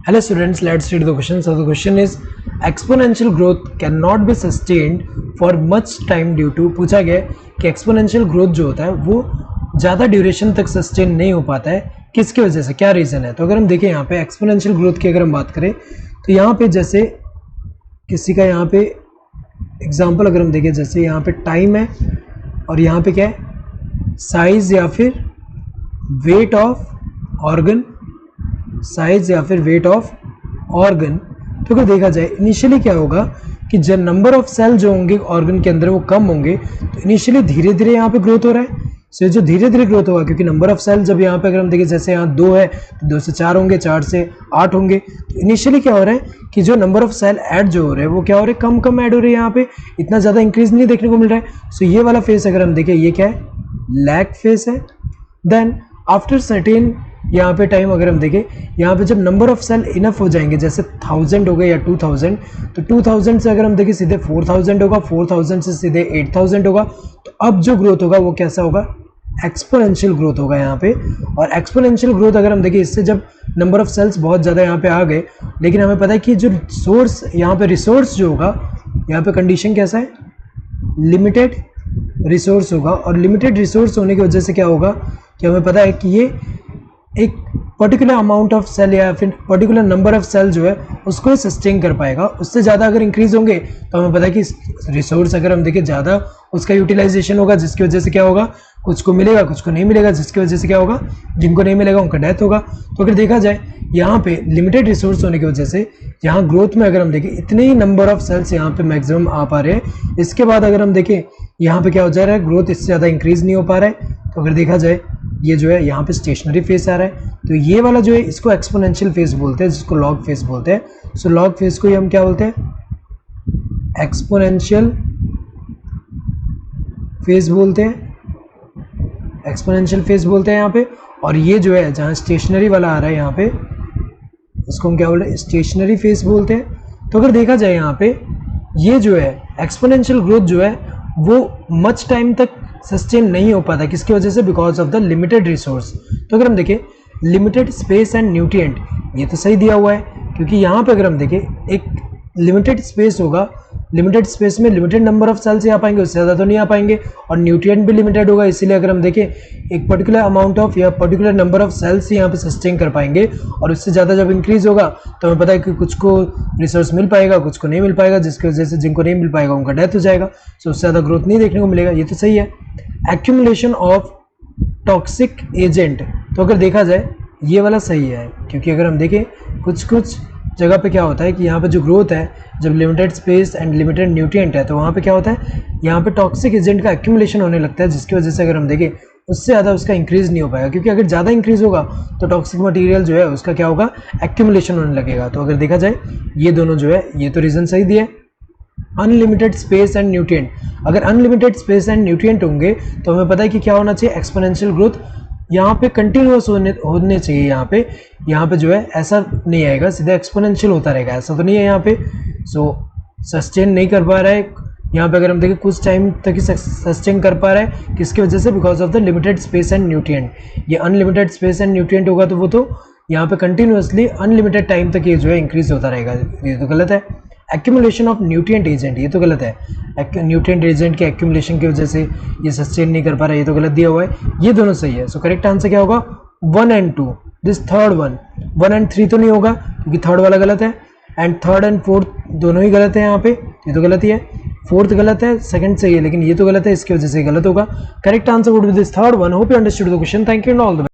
Hello students, let's read the question. So the question is exponential growth cannot be sustained for much time due to पूछा गया है कि exponential growth जो होता है वो ज़्यादा ड्यूरेशन तक सस्टेन नहीं हो पाता है, किसकी वजह से, क्या रीज़न है। तो अगर हम देखें यहाँ पे एक्सपोनेंशियल ग्रोथ की अगर हम बात करें तो यहाँ पे जैसे किसी का यहाँ पे एग्जांपल अगर हम देखें, जैसे यहाँ पे टाइम है और यहाँ पे क्या है, साइज या फिर वेट ऑफ ऑर्गन, साइज या फिर वेट ऑफ ऑर्गन। तो अगर देखा जाए इनिशियली क्या होगा कि जब नंबर ऑफ सेल जो होंगे ऑर्गन के अंदर वो कम होंगे, तो इनिशियली धीरे धीरे यहाँ पे ग्रोथ हो रहा है। सो जो धीरे धीरे ग्रोथ होगा क्योंकि नंबर ऑफ सेल जब यहाँ पे अगर हम देखें, जैसे यहाँ 2 है तो 2 से 4 होंगे, 4 से 8 होंगे। तो इनिशियली क्या हो रहा है कि जो नंबर ऑफ सेल ऐड जो हो रहे हैं वो क्या हो रहे हैं, कम कम ऐड हो रहे हैं, यहाँ पे इतना ज़्यादा इंक्रीज नहीं देखने को मिल रहा है। सो ये वाला फेस अगर हम देखें, ये क्या है, लैग फेस है। देन आफ्टर सर्टेन यहाँ पे टाइम अगर हम देखें, यहाँ पे जब नंबर ऑफ सेल इनफ हो जाएंगे, जैसे 1000 हो गए या 2000, तो 2000 से अगर हम देखें सीधे 4000 होगा, 4000 से सीधे 8000 होगा। तो अब जो ग्रोथ होगा वो कैसा होगा, एक्सपोनेंशियल ग्रोथ होगा यहाँ पे। और एक्सपोनेंशियल ग्रोथ अगर हम देखें, इससे जब नंबर ऑफ सेल्स बहुत ज़्यादा यहाँ पे आ गए, लेकिन हमें पता है कि जो सोर्स यहाँ पे रिसोर्स जो होगा, यहाँ पे कंडीशन कैसा है, लिमिटेड रिसोर्स होगा। और लिमिटेड रिसोर्स होने की वजह से क्या होगा कि हमें पता है कि ये एक पर्टिकुलर अमाउंट ऑफ सेल या फिर पर्टिकुलर नंबर ऑफ सेल जो है उसको सस्टेन कर पाएगा। उससे ज़्यादा अगर इंक्रीज होंगे तो हमें पता है कि रिसोर्स अगर हम देखें ज़्यादा उसका यूटिलाइजेशन होगा, जिसकी वजह से क्या होगा, कुछ को मिलेगा कुछ को नहीं मिलेगा, जिसकी वजह से क्या होगा, जिनको नहीं मिलेगा उनका डेथ होगा। तो अगर देखा जाए यहाँ पे लिमिटेड रिसोर्स होने की वजह से यहाँ ग्रोथ में अगर हम देखें इतने ही नंबर ऑफ सेल्स यहाँ पे मैक्सिमम आ पा रहे हैं। इसके बाद अगर हम देखें यहाँ पे क्या हो जा रहा है, ग्रोथ इससे ज़्यादा इंक्रीज नहीं हो पा रहा है। तो अगर देखा जाए ये जो है यहाँ पे स्टेशनरी फेस आ रहा है, तो ये वाला जो है इसको एक्सपोनेंशियल फेस बोलते हैं, जिसको लॉग फेस बोलते हैं। सो लॉग फेस को ही हम क्या बोलते हैं, एक्सपोनेंशियल फेस बोलते हैं, एक्सपोनेंशियल फेस बोलते हैं यहाँ पे। और ये जो है जहाँ स्टेशनरी वाला आ रहा है यहाँ पे, इसको हम क्या बोलते हैं, स्टेशनरी फेस बोलते हैं। तो अगर देखा जाए यहाँ पे ये जो है एक्सपोनेंशियल ग्रोथ जो है वो मच टाइम तक सस्टेन नहीं हो पाता, किसकी वजह से, because of the limited resource. तो अगर हम देखें लिमिटेड स्पेस एंड न्यूट्रिएंट, ये तो सही दिया हुआ है क्योंकि यहाँ पे अगर हम देखें एक लिमिटेड स्पेस होगा, लिमिटेड स्पेस में लिमिटेड नंबर ऑफ सेल्स आ पाएंगे, उससे ज़्यादा तो नहीं आ पाएंगे। और न्यूट्रिएंट भी लिमिटेड होगा, इसीलिए अगर हम देखें एक पर्टिकुलर अमाउंट ऑफ या पर्टिकुलर नंबर ऑफ सेल्स यहाँ पे सस्टेन कर पाएंगे। और उससे ज़्यादा जब इंक्रीज होगा तो हमें पता है कि कुछ को रिसोर्स मिल पाएगा कुछ को नहीं मिल पाएगा, जिसकी वजह से जिनको नहीं मिल पाएगा उनका डेथ हो जाएगा। सो उससे ज़्यादा ग्रोथ नहीं देखने को मिलेगा, ये तो सही है। एक्यूमुलेशन ऑफ टॉक्सिक एजेंट, तो अगर देखा जाए ये वाला सही है क्योंकि अगर हम देखें कुछ कुछ जगह पे क्या होता है कि यहाँ पे जो ग्रोथ है, जब limited space and limited nutrient है तो वहाँ पे क्या होता है, यहाँ पे टॉक्सिक एजेंट का एक्यूमुलेशन होने लगता है, जिसकी वजह से अगर हम देखें उससे ज़्यादा उसका इंक्रीज नहीं हो पाएगा। क्योंकि अगर ज़्यादा इंक्रीज होगा तो टॉक्सिक मटेरियल जो है उसका क्या होगा, एक्यूमुलेशन होने लगेगा। तो अगर देखा जाए ये दोनों जो है, ये तो रीज़न सही दिया है। अनलिमिटेड स्पेस एंड न्यूट्रिएंट, अगर अनलिमिटेड स्पेस एंड न्यूट्रिएंट होंगे तो हमें पता है कि क्या होना चाहिए, एक्सपोनेंशियल ग्रोथ यहाँ पे कंटिन्यूअस होने चाहिए। यहाँ पे जो है ऐसा नहीं आएगा, सीधा एक्सपोनेंशियल होता रहेगा, ऐसा तो नहीं है यहाँ पे। सो सस्टेन नहीं कर पा रहा है यहाँ पे, अगर हम देखें कुछ टाइम तक ही सस्टेन कर पा रहा है, किसकी वजह से, because of the limited space and nutrient. ये अनलिमिटेड स्पेस एंड न्यूट्रिएंट होगा तो वो तो यहाँ पे कंटिन्यूसली अनलिमिटेड टाइम तक ये जो है इंक्रीज होता रहेगा, ये तो गलत है। एक्यूमुलेशन ऑफ न्यूट्रिएंट एजेंट, ये तो गलत है, न्यूट्रिएंट एजेंट के एक्यूमुलेशन की वजह से ये सस्टेन नहीं कर पा रहा है, ये तो गलत दिया हुआ है। ये दोनों सही है। सो करेक्ट आंसर क्या होगा, 1 and 2। दिस थर्ड 1 and 3 तो नहीं होगा क्योंकि थर्ड वाला गलत है, एंड थर्ड एंड फोर्थ दोनों ही गलत है यहाँ पे, ये तो गलत ही है। फोर्थ गलत है, सेकंड सही है, लेकिन ये तो गलत है, इसकी वजह से गलत होगा। Correct answer would be this third 1। Hope you understood the question, thank you and all the best.